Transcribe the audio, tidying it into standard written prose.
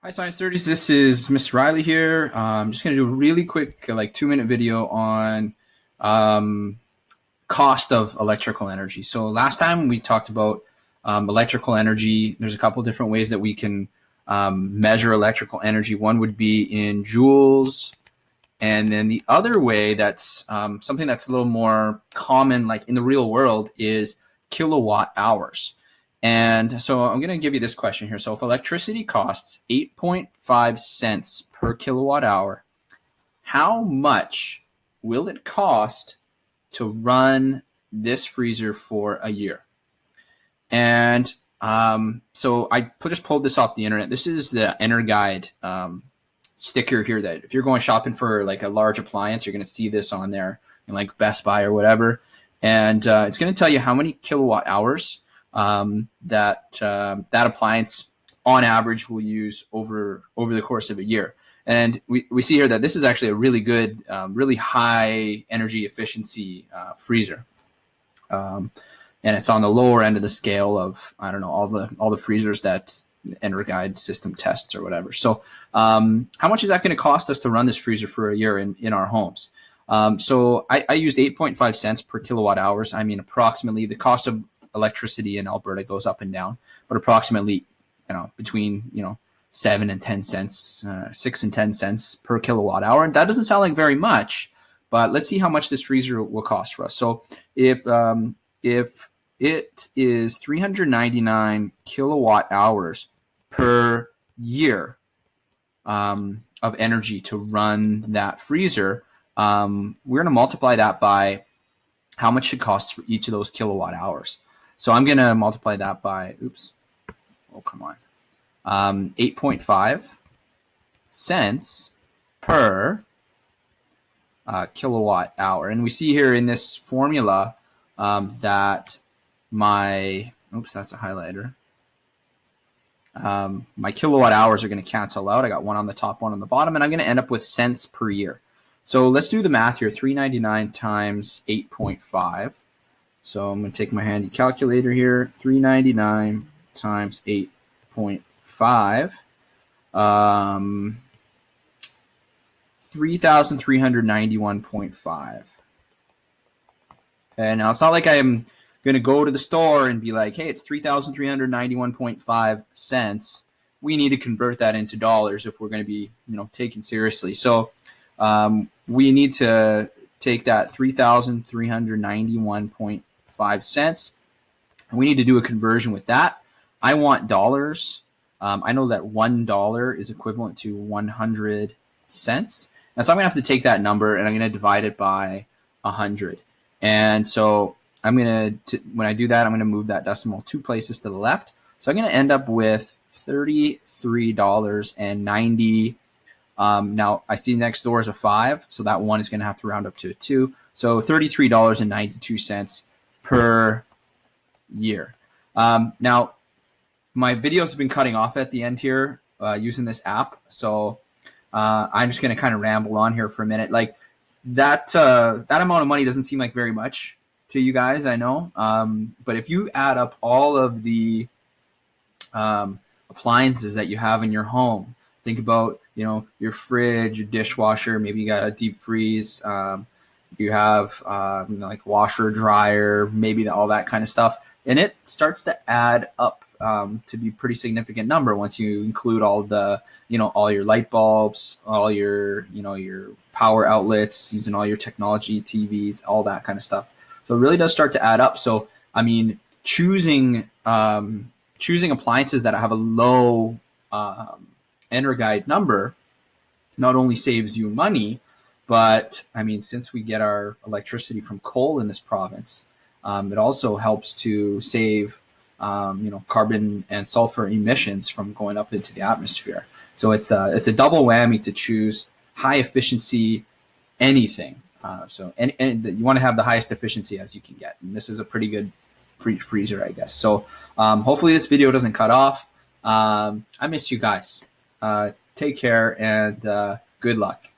Hi, Science 30s. This is Mr. Riley here. I'm just going to do a really quick, like 2-minute video on um, cost of electrical energy. So last time we talked about electrical energy. There's a couple different ways that we can measure electrical energy. One would be in joules. And then the other way that's something that's a little more common, like in the real world, is kilowatt hours. And so I'm going to give you this question here. So if electricity costs 8.5 cents per kilowatt hour, how much will it cost to run this freezer for a year? And so I just pulled this off the internet. This is the EnerGuide sticker here that if you're going shopping for like a large appliance, you're going to see this on there in like Best Buy or whatever. And it's going to tell you how many kilowatt hours that appliance on average will use over the course of a year. And we see here that this is actually a really good, really high energy efficiency freezer. And it's on the lower end of the scale of, I don't know, all the freezers that EnerGuide system tests or whatever. So how much is that going to cost us to run this freezer for a year in our homes? So I used 8.5 cents per kilowatt hours. I mean, approximately the cost of electricity in Alberta goes up and down, but approximately, between, 7 and 10 cents, 6 and 10 cents per kilowatt hour. And that doesn't sound like very much, but let's see how much this freezer will cost for us. So if it is 399 kilowatt hours per year of energy to run that freezer, we're going to multiply that by how much it costs for each of those kilowatt hours. So I'm going to multiply that by, 8.5 cents per kilowatt hour. And we see here in this formula that that's a highlighter. My kilowatt hours are going to cancel out. I got one on the top, one on the bottom, and I'm going to end up with cents per year. So let's do the math here. 399 times 8.5. So I'm going to take my handy calculator here. 399 times 8.5. 3,391.5. And now it's not like I'm going to go to the store and be like, hey, it's 3,391.5 cents. We need to convert that into dollars if we're going to be, taken seriously. So we need to take that 3,391.5 cents. And we need to do a conversion with that. I want dollars. I know that $1 is equivalent to 100 cents. And so I'm going to have to take that number and I'm going to divide it by 100. And so I'm going to, when I do that, I'm going to move that decimal 2 places to the left. So I'm going to end up with $33.90. Now I see next door is a 5, so that 1 is going to have to round up to a 2. So $33.92 per year. Now my videos have been cutting off at the end here using this app. So I'm just going to kind of ramble on here for a minute. Like that amount of money doesn't seem like very much to you guys, I know. But if you add up all of the appliances that you have in your home, think about, your fridge, your dishwasher, maybe you got a deep freeze, you have like washer, dryer, maybe all that kind of stuff. And it starts to add up to be a pretty significant number once you include all the, all your light bulbs, all your, your power outlets, using all your technology, TVs, all that kind of stuff. So it really does start to add up. So, I mean, choosing appliances that have a low EnerGuide number not only saves you money, but I mean, since we get our electricity from coal in this province, it also helps to save carbon and sulfur emissions from going up into the atmosphere. So it's a double whammy to choose high efficiency anything. So you want to have the highest efficiency as you can get, and this is a pretty good freezer, I guess. So hopefully this video doesn't cut off. I miss you guys. Take care and good luck.